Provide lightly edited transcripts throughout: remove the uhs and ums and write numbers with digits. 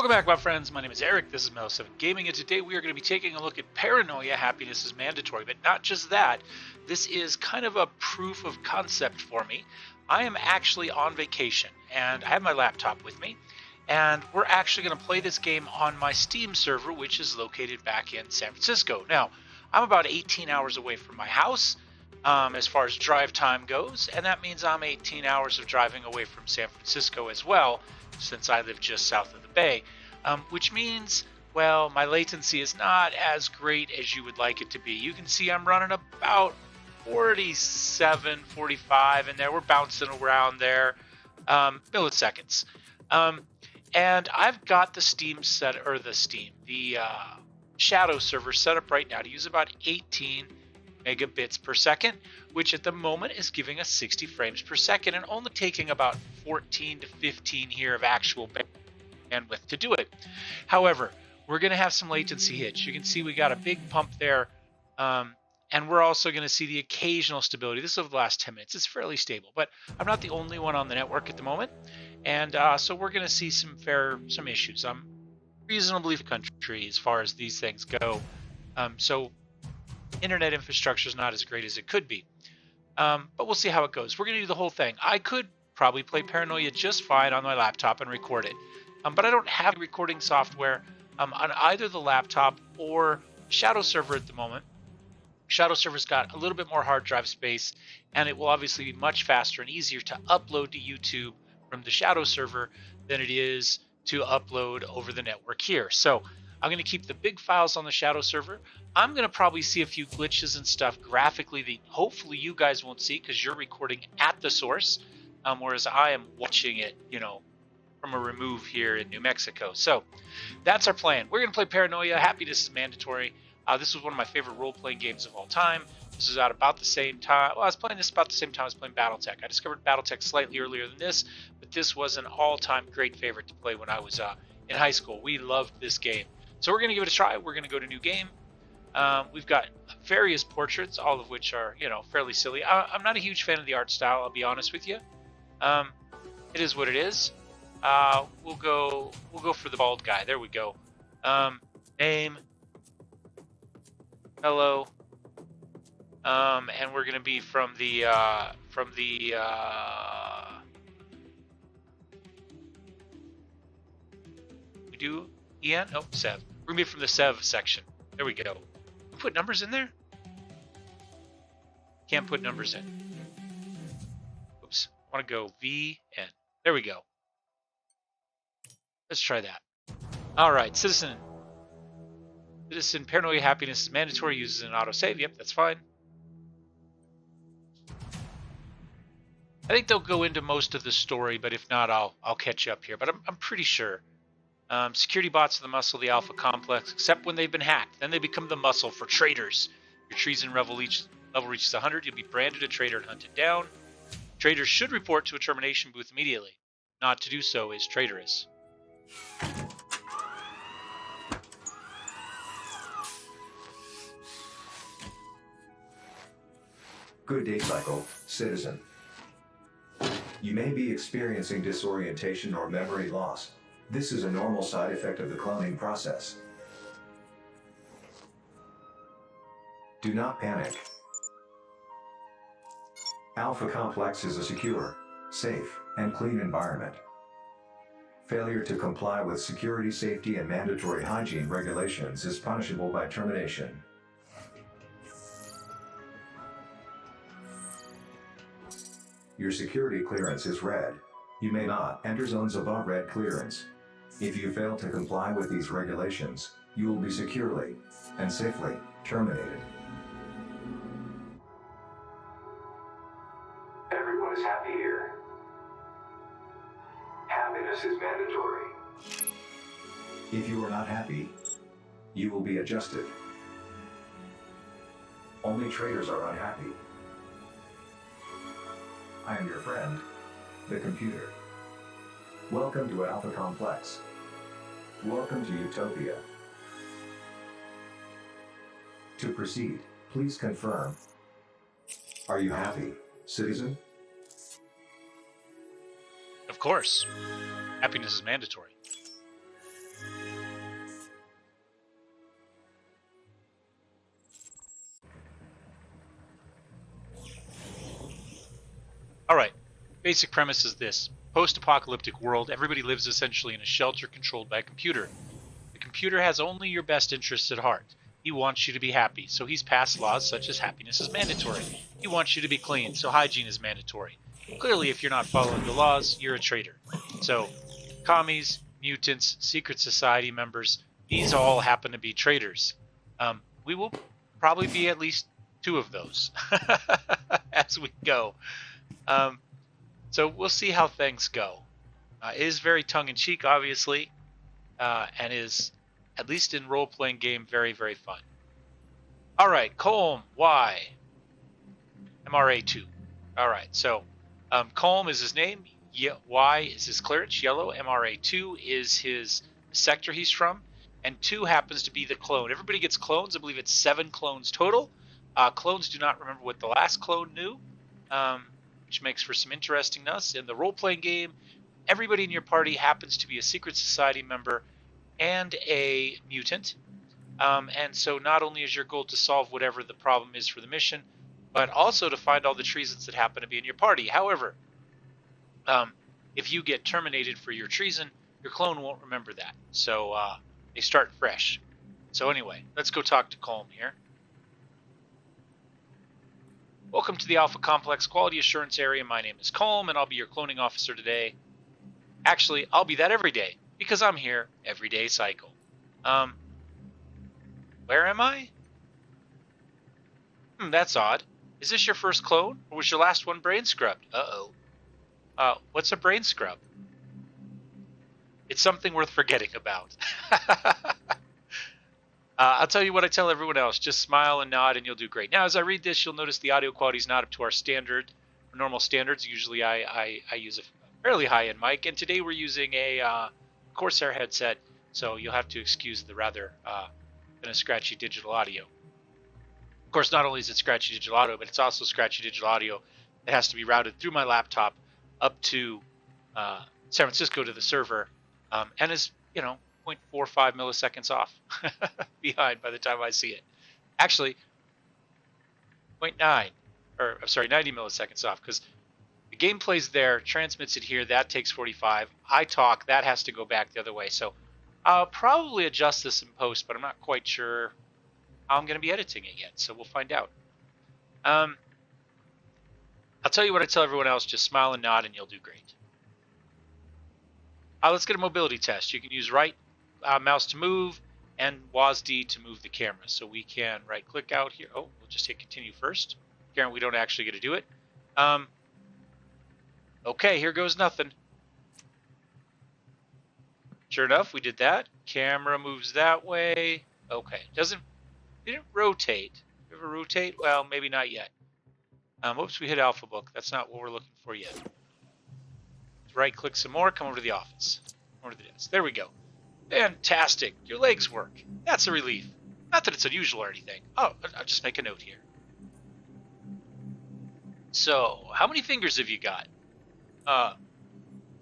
Welcome back, my friends. My name is Eric. This is Mel7 Gaming, and today we are going to be taking a look at Paranoia, Happiness is Mandatory. But not just that, this is kind of a proof of concept for me. I am actually on vacation, and I have my laptop with me, and we're actually going to play this game on my Steam server, which is located back in San Francisco. Now, I'm about 18 hours away from my house, as far as drive time goes, and that means I'm 18 hours of driving away from San Francisco as well, since I live just south of the Bay, which means, well, my latency is not as great as you would like it to be. You can see I'm running about 47, 45 in there. We're bouncing around there, milliseconds. And I've got the Shadow server set up right now to use about 18 megabits per second, which at the moment is giving us 60 frames per second and only taking about 14 to 15 here of actual bandwidth to do it. However, we're going to have some latency hits. You can see we got a big pump there, and we're also going to see the occasional stability. This is over the last 10 minutes. It's fairly stable, but I'm not the only one on the network at the moment, and so we're going to see some issues. I'm reasonably country as far as these things go, so internet infrastructure is not as great as it could be, but we'll see how it goes. We're going to do the whole thing. I could probably play Paranoia just fine on my laptop and record it, but I don't have recording software on either the laptop or Shadow server at the moment. Shadow server's got a little bit more hard drive space, and it will obviously be much faster and easier to upload to YouTube from the Shadow server than it is to upload over the network here. So I'm going to keep the big files on the Shadow server. I'm going to probably see a few glitches and stuff graphically that hopefully you guys won't see because you're recording at the source, whereas I am watching it, from a remove here in New Mexico. So that's our plan. We're going to play Paranoia. Happiness is Mandatory. This was one of my favorite role-playing games of all time. This is out about the same time. Well, I was playing this about the same time I was playing Battletech. I discovered Battletech slightly earlier than this, but this was an all-time great favorite to play when I was in high school. We loved this game. So we're going to give it a try. We're going to go to new game. We've got various portraits, all of which are, fairly silly. I'm not a huge fan of the art style, I'll be honest with you. It is what it is. We'll go for the bald guy. There we go. Name. Hello. And we're going to be from the we do Ian? Oh, Sev. We're going to be from the Sev section. There we go. Put numbers in there? Can't put numbers in. Oops. I want to go VN. There we go. Let's try that. All right. Citizen Paranoia Happiness is Mandatory. Uses an autosave. Yep, that's fine. I think they'll go into most of the story, but if not, I'll catch you up here. But I'm pretty sure. Security bots are the muscle of the Alpha Complex, except when they've been hacked. Then they become the muscle for traitors. Your treason level reaches 100. You'll be branded a traitor and hunted down. Traitors should report to a termination booth immediately. Not to do so is traitorous. Good day cycle, citizen. You may be experiencing disorientation or memory loss. This is a normal side effect of the cloning process. Do not panic. Alpha Complex is a secure, safe, and clean environment. Failure to comply with security, safety, and mandatory hygiene regulations is punishable by termination. Your security clearance is red. You may not enter zones above red clearance. If you fail to comply with these regulations, you will be securely and safely terminated. Everyone is happy here. Happiness is mandatory. If you are not happy, you will be adjusted. Only traitors are unhappy. I am your friend, the computer. Welcome to Alpha Complex. Welcome to Utopia. To proceed, please confirm. Are you happy, citizen? Of course. Happiness is mandatory. All right. Basic premise is this. Post-apocalyptic world, everybody lives essentially in a shelter controlled by a computer. The computer has only your best interests at heart. He wants you to be happy, so he's passed laws such as happiness is mandatory. He wants you to be clean, so hygiene is mandatory. Clearly, if you're not following the laws, you're a traitor. So, commies, mutants, secret society members, these all happen to be traitors. We will probably be at least 2 of those as we go. So we'll see how things go. It is very tongue-in-cheek, obviously, and is, at least in role-playing game, very, very fun. All right, Colm, Y. MRA2. All right, so Colm is his name. Y is his clearance, yellow. MRA2 is his sector he's from. And 2 happens to be the clone. Everybody gets clones. I believe it's 7 clones total. Clones do not remember what the last clone knew, which makes for some interestingness. In the role-playing game, everybody in your party happens to be a secret society member and a mutant. And so not only is your goal to solve whatever the problem is for the mission, but also to find all the treasons that happen to be in your party. However, if you get terminated for your treason, your clone won't remember that. So they start fresh. So anyway, let's go talk to Colm here. Welcome to the Alpha Complex Quality Assurance Area. My name is Colm, and I'll be your cloning officer today. Actually, I'll be that every day, because I'm here every day cycle. Where am I? That's odd. Is this your first clone, or was your last one brain scrubbed? Uh-oh. What's a brain scrub? It's something worth forgetting about. I'll tell you what I tell everyone else. Just smile and nod and you'll do great. Now, as I read this, you'll notice the audio quality is not up to our normal standards. Usually I use a fairly high-end mic, and today we're using a Corsair headset, so you'll have to excuse the rather kind of scratchy digital audio. Of course, not only is it scratchy digital audio, but it's also scratchy digital audio that has to be routed through my laptop up to San Francisco to the server, and is, 0.45 milliseconds off behind by the time I see it. Actually, 0.9, or I'm sorry, 90 milliseconds off, because the game plays there, transmits it here, that takes 45. I talk, that has to go back the other way. So I'll probably adjust this in post, but I'm not quite sure how I'm going to be editing it yet, so we'll find out. I'll tell you what I tell everyone else, just smile and nod and you'll do great. Let's get a mobility test. You can use right mouse to move and WASD to move the camera. So we can right click out here. Oh, we'll just hit continue first. Karen, we don't actually get to do it. Okay, here goes nothing. Sure enough, we did that. Camera moves that way. Okay, didn't rotate. Ever rotate? Well, maybe not yet. Whoops, we hit alpha book. That's not what we're looking for yet. Right click some more, come over to the office. Over to the desk. There we go. Fantastic. Your legs work. That's a relief. Not that it's unusual or anything. Oh, I'll just make a note here. So, how many fingers have you got?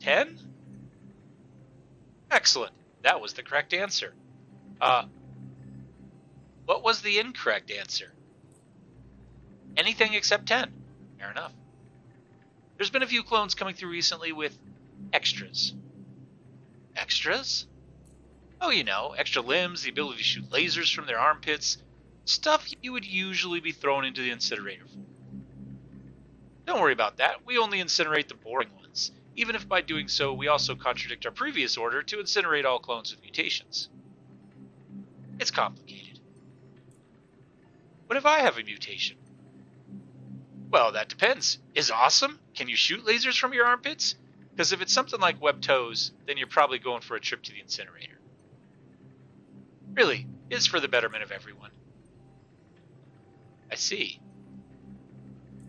10? Excellent. That was the correct answer. What was the incorrect answer? Anything except 10. Fair enough. There's been a few clones coming through recently with extras. Extras? Oh, extra limbs, the ability to shoot lasers from their armpits. Stuff you would usually be thrown into the incinerator for. Don't worry about that. We only incinerate the boring ones, even if by doing so we also contradict our previous order to incinerate all clones with mutations. It's complicated. What if I have a mutation? Well, that depends. Is awesome? Can you shoot lasers from your armpits? Because if it's something like webbed toes, then you're probably going for a trip to the incinerator. Really, it's for the betterment of everyone. I see.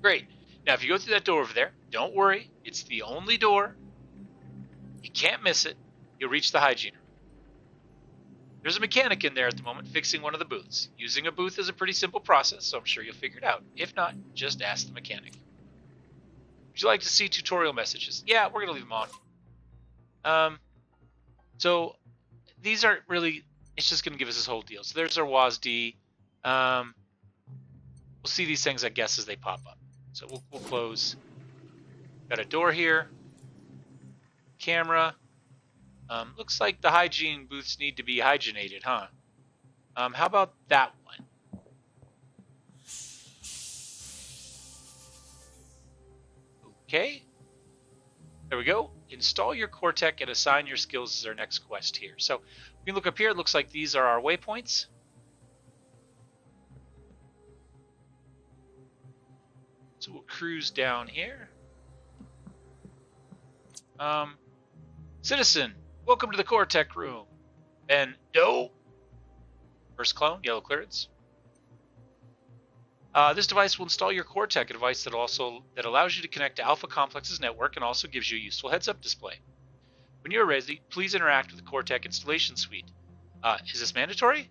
Great. Now, if you go through that door over there, don't worry. It's the only door. You can't miss it. You'll reach the hygiene room. There's a mechanic in there at the moment fixing one of the booths. Using a booth is a pretty simple process, so I'm sure you'll figure it out. If not, just ask the mechanic. Would you like to see tutorial messages? Yeah, we're going to leave them on. So these aren't really, it's just going to give us this whole deal. So there's our WASD. We'll see these things, I guess, as they pop up. So we'll close Got a door here. Camera. Looks like the hygiene booths need to be hygienated, huh? How about that one? Okay. There we go. Install your Cortec and assign your skills as our next quest here. So if you look up here, it looks like these are our waypoints. So we'll cruise down here. Citizen, welcome to the Cortec room. And no. First clone, yellow clearance. This device will install your Cortec, a device that allows you to connect to Alpha Complex's network and also gives you a useful heads-up display. When you're ready, please interact with the Cortec installation suite. Is this mandatory?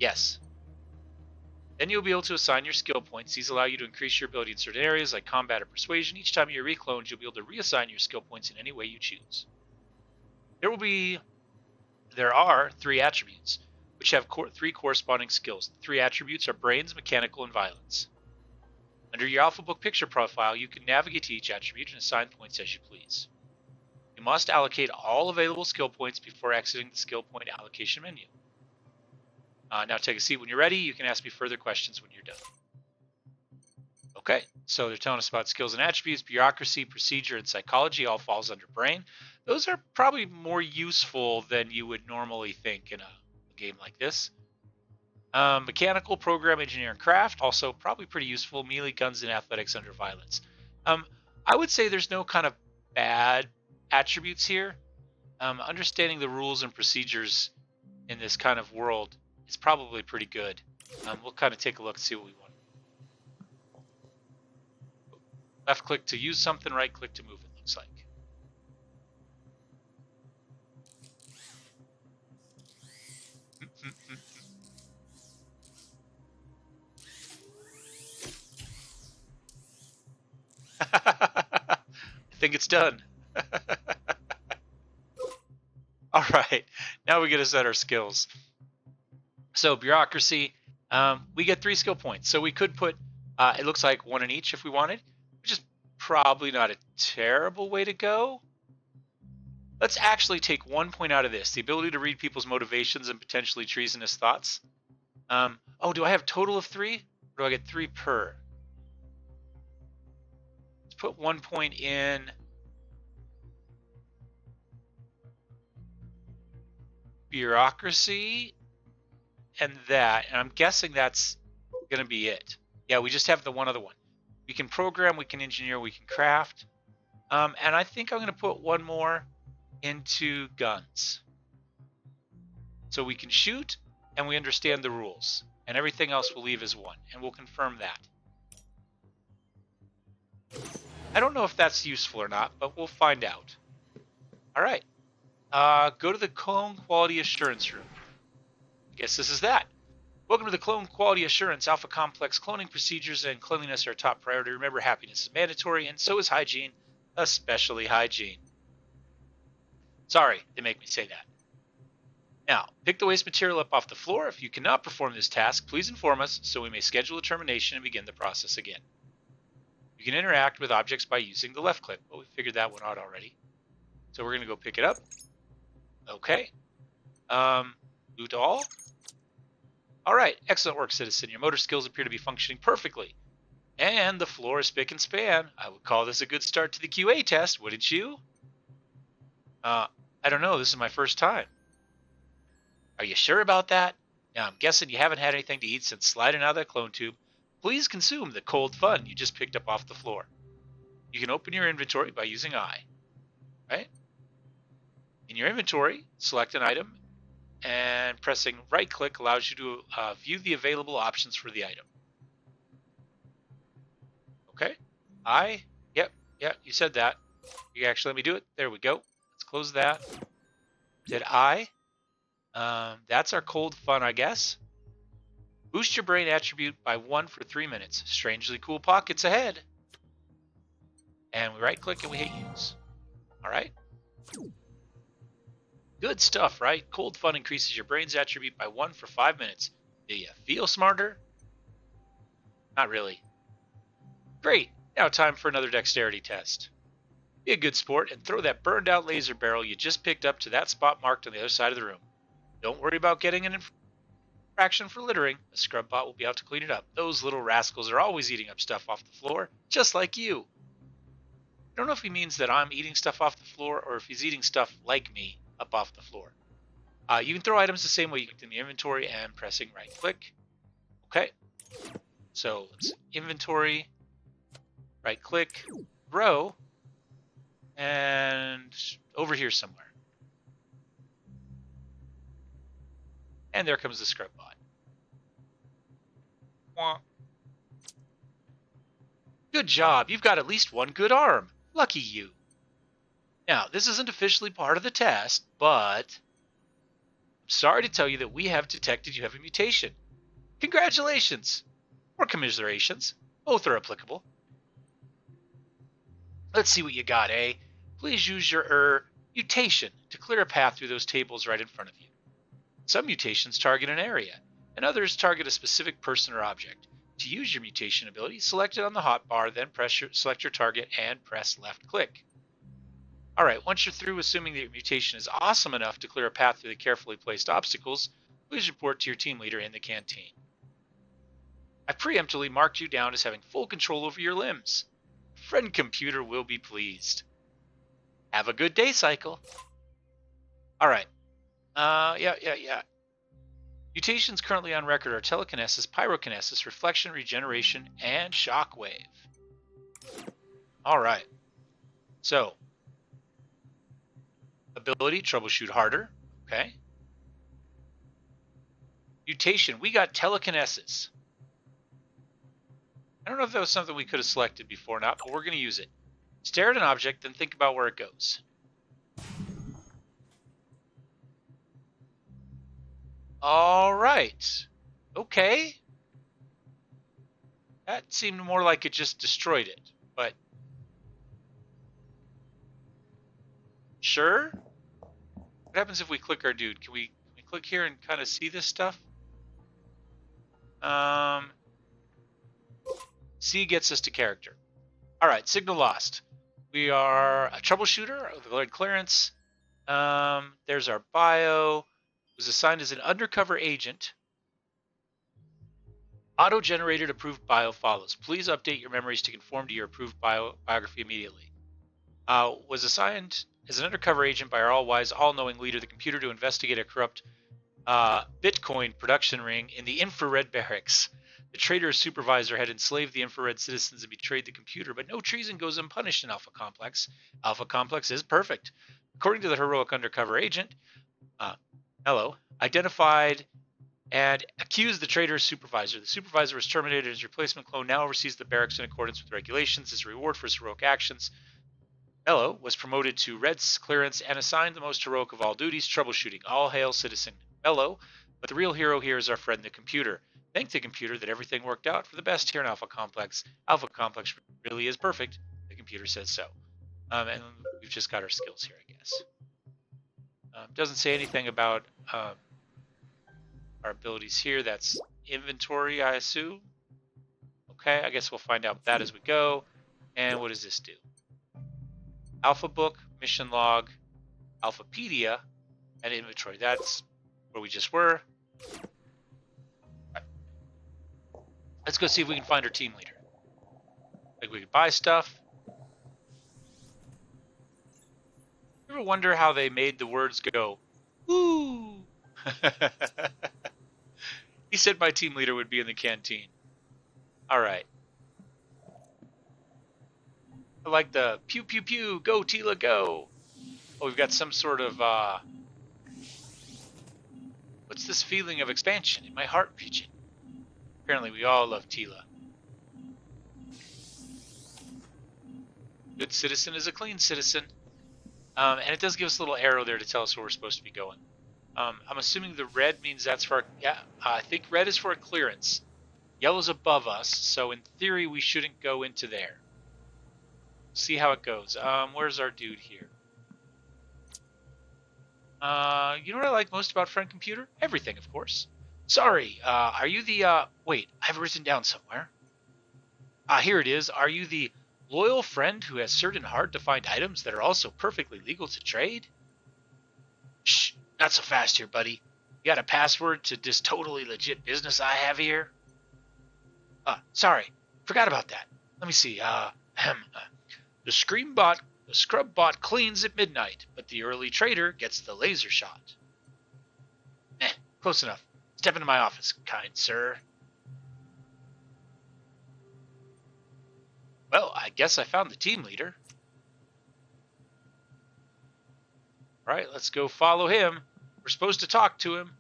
Yes. Then you'll be able to assign your skill points. These allow you to increase your ability in certain areas like combat or persuasion. Each time you're recloned, you'll be able to reassign your skill points in any way you choose. There are 3 attributes, which have 3 corresponding skills. The 3 attributes are brains, mechanical, and violence. Under your Alpha Book picture profile, you can navigate to each attribute and assign points as you please. You must allocate all available skill points before exiting the skill point allocation menu. Now take a seat when you're ready. You can ask me further questions when you're done. Okay, so they're telling us about skills and attributes, bureaucracy, procedure, and psychology all falls under brain. Those are probably more useful than you would normally think in a game like this. Mechanical, program, engineer, and craft, also probably pretty useful. Melee, guns, and athletics under violence. I would say there's no kind of bad attributes here. Understanding the rules and procedures in this kind of world is probably pretty good. We'll kind of take a look and see what we want. Left click to use something, right click to move it, looks like. I think it's done. All right, now we get to set our skills. So bureaucracy, we get 3 skill points. So we could put, it looks like 1 in each if we wanted, which is probably not a terrible way to go. Let's actually take 1 point out of this, the ability to read people's motivations and potentially treasonous thoughts. Oh, do I have a total of 3? Or do I get 3 per? Let's put 1 point in bureaucracy and that, and I'm guessing that's going to be it. Yeah, we just have the one other one. We can program, we can engineer, we can craft. And I think I'm going to put 1 more into guns. So we can shoot, and we understand the rules. And everything else we'll leave as 1, and we'll confirm that. I don't know if that's useful or not, but we'll find out. All right. Go to the clone quality assurance room. Guess this is that. Welcome to the Clone Quality Assurance. Alpha Complex cloning procedures and cleanliness are top priority. Remember, happiness is mandatory, and so is hygiene, especially hygiene. Sorry, they make me say that. Now, pick the waste material up off the floor. If you cannot perform this task, please inform us so we may schedule a termination and begin the process again. You can interact with objects by using the left click. Well, we figured that one out already. So we're going to go pick it up. Okay. Loot all. All right, excellent work, citizen. Your motor skills appear to be functioning perfectly. And the floor is spick and span. I would call this a good start to the QA test, wouldn't you? I don't know. This is my first time. Are you sure about that? Now, I'm guessing you haven't had anything to eat since sliding out of that clone tube. Please consume the cold fun you just picked up off the floor. You can open your inventory by using I. Right? In your inventory, select an item, and pressing right-click allows you to view the available options for the item. Okay. Yep, you said that. You can actually let me do it. There we go. Let's close that. Did I? That's our cold fun, I guess. Boost your brain attribute by 1 for 3 minutes. Strangely cool pockets ahead. And we right-click and we hit use. All right. Good stuff, right? Cold fun increases your brain's attribute by 1 for 5 minutes. Do you feel smarter? Not really. Great. Now time for another dexterity test. Be a good sport and throw that burned out laser barrel you just picked up to that spot marked on the other side of the room. Don't worry about getting an infraction for littering. A scrub bot will be out to clean it up. Those little rascals are always eating up stuff off the floor, just like you. I don't know if he means that I'm eating stuff off the floor or if he's eating stuff like me up off the floor. You can throw items the same way you click in the inventory and pressing right click. Okay. So let's inventory, right click, throw, and over here somewhere. And there comes the scrub bot. Wah. Good job. You've got at least one good arm. Lucky you. Now, this isn't officially part of the test, but I'm sorry to tell you that we have detected you have a mutation. Congratulations! Or commiserations. Both are applicable. Let's see what you got, eh? Please use your mutation to clear a path through those tables right in front of you. Some mutations target an area, and others target a specific person or object. To use your mutation ability, select it on the hotbar, then select your target and press left click. Alright, once you're through assuming that your mutation is awesome enough to clear a path through the carefully placed obstacles, please report to your team leader in the canteen. I preemptively marked you down as having full control over your limbs. Friend computer will be pleased. Have a good day, Cycle. Alright. Yeah. Mutations currently on record are telekinesis, pyrokinesis, reflection, regeneration, and shockwave. Alright. So, ability, troubleshoot harder. Okay. Mutation, we got telekinesis. I don't know if that was something we could have selected before or not, but we're going to use it. Stare at an object, then think about where it goes. Alright. Okay. That seemed more like it just destroyed it, but sure. What happens if we click our dude? Can we click here and kind of see this stuff? C gets us to character. Alright, signal lost. We are a troubleshooter with a clearance. There's our bio. Was assigned as an undercover agent. Auto-generated approved bio follows. Please update your memories to conform to your approved biography immediately. Was assigned as an undercover agent by our all-wise, all-knowing leader, the computer, to investigate a corrupt Bitcoin production ring in the infrared barracks. The traitor's supervisor had enslaved the infrared citizens and betrayed the computer, but no treason goes unpunished in Alpha Complex. Alpha Complex is perfect. According to the heroic undercover agent, identified and accused the traitor's supervisor. The supervisor was terminated, and his replacement clone now oversees the barracks in accordance with regulations. As a reward for his heroic actions, Mello was promoted to Red's clearance and assigned the most heroic of all duties, troubleshooting. All hail Citizen Mello, but the real hero here is our friend the computer. Thank the computer that everything worked out for the best here in Alpha Complex. Alpha Complex really is perfect. The computer says so. And we've just got our skills here, I guess. Doesn't say anything about our abilities here. That's inventory, I assume. Okay, I guess we'll find out that as we go. And what does this do? Alpha book, mission log, Alphapedia, and inventory. That's where we just were. Right. Let's go see if we can find our team leader. Like we could buy stuff. You ever wonder how they made the words go, woo? He said my team leader would be in the canteen. Alright. I like the pew pew pew, go Tila go. Oh, we've got some sort of, what's this feeling of expansion in my heart region? Apparently we all love Tila. Good citizen is a clean citizen. And it does give us a little arrow there to tell us where we're supposed to be going. I'm assuming the red means that's for, I think red is for a clearance. Yellow's above us, so in theory we shouldn't go into there. See how it goes. Where's our dude here? You know what I like most about Friend Computer? Everything, of course. Sorry, are you the, wait, I have it written down somewhere. Here it is. Are you the Loyal friend who has certain hard-to-find items that are also perfectly legal to trade? Shh, not so fast here, buddy. You got a password to this totally legit business I have here? Sorry, forgot about that. Let me see. The scrub bot cleans at midnight, but the early trader gets the laser shot. Close enough. Step into my office, kind sir. Well, I guess I found the team leader. All right, let's go follow him. We're supposed to talk to him.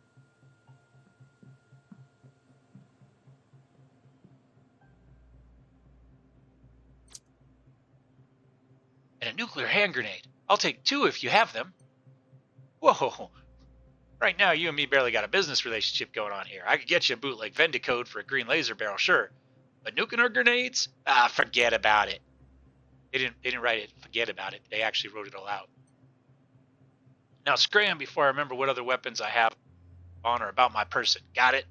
And a nuclear hand grenade. I'll take 2 if you have them. Whoa. Right now, you and me barely got a business relationship going on here. I could get you a bootleg vendor code for a green laser barrel, sure. But nuking our grenades? Forget about it. They didn't write it, forget about it. They actually wrote it all out. Now scram before I remember what other weapons I have on or about my person. Got it?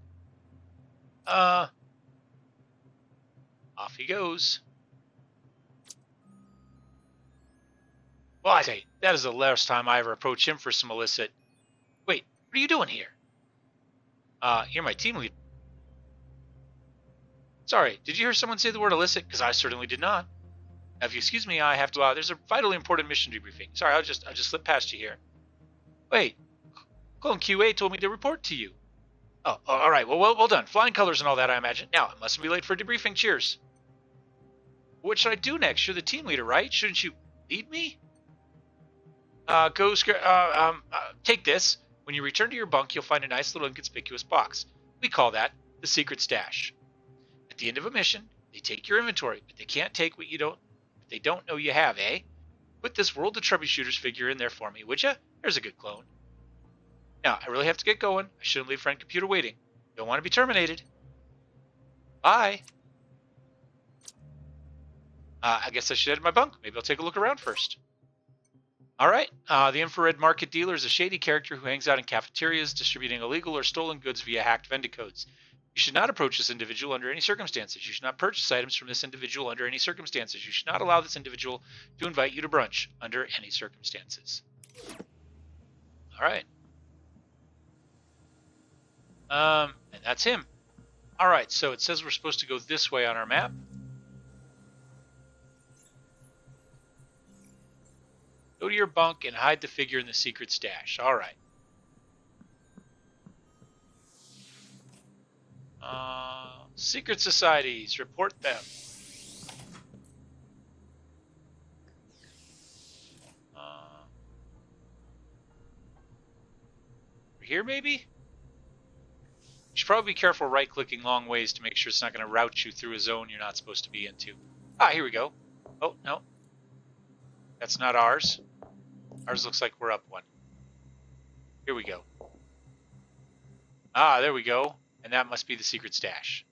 Off he goes. Well, I say, that is the last time I ever approach him for some illicit... Wait, what are you doing here? You're my team leader. Sorry, did you hear someone say the word illicit? Because I certainly did not. Now, if you excuse me, I have to... there's a vitally important mission debriefing. Sorry, I'll just slip past you here. Wait, Clone QA told me to report to you. Oh, all right. Well done. Flying colors and all that, I imagine. Now, I mustn't be late for debriefing. Cheers. What should I do next? You're the team leader, right? Shouldn't you lead me? Take this. When you return to your bunk, you'll find a nice little inconspicuous box. We call that the secret stash. At the end of a mission, they take your inventory, but they can't take what they don't know you have, eh? Put this World of Troubleshooters figure in there for me, would ya? There's a good clone. Now, I really have to get going. I shouldn't leave friend computer waiting. Don't want to be terminated. Bye. I guess I should head to my bunk. Maybe I'll take a look around first. All right. The infrared market dealer is a shady character who hangs out in cafeterias distributing illegal or stolen goods via hacked vendor codes. You should not approach this individual under any circumstances. You should not purchase items from this individual under any circumstances. You should not allow this individual to invite you to brunch under any circumstances. All right. And that's him. All right, so it says we're supposed to go this way on our map. Go to your bunk and hide the figure in the secret stash. All right. Secret societies, report them. Here, maybe? You should probably be careful right-clicking long ways to make sure it's not going to route you through a zone you're not supposed to be into. Here we go. Oh, no. That's not ours. Ours looks like we're up one. Here we go. There we go. And that must be the secret stash.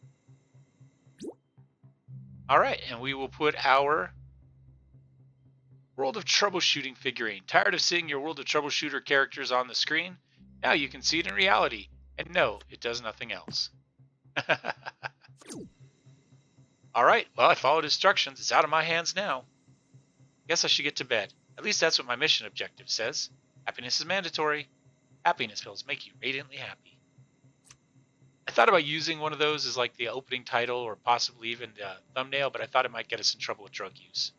All right, and we will put our World of Troubleshooting figurine. Tired of seeing your World of Troubleshooter characters on the screen? Now you can see it in reality. And no, it does nothing else. All right, well, I followed instructions. It's out of my hands now. Guess I should get to bed. At least that's what my mission objective says. Happiness is mandatory. Happiness pills make you radiantly happy. I thought about using one of those as like the opening title or possibly even the thumbnail, but I thought it might get us in trouble with drug use.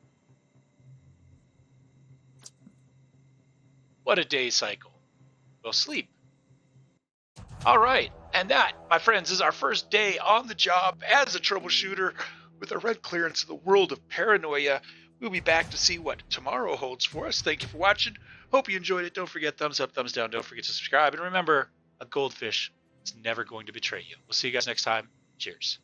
What a day cycle. Well, sleep. All right, and that, my friends, is our first day on the job as a troubleshooter with a red clearance in the world of Paranoia. We'll be back to see what tomorrow holds for us. Thank you for watching. Hope you enjoyed it. Don't forget thumbs up, thumbs down. Don't forget to subscribe. And remember, a goldfish is never going to betray you. We'll see you guys next time. Cheers.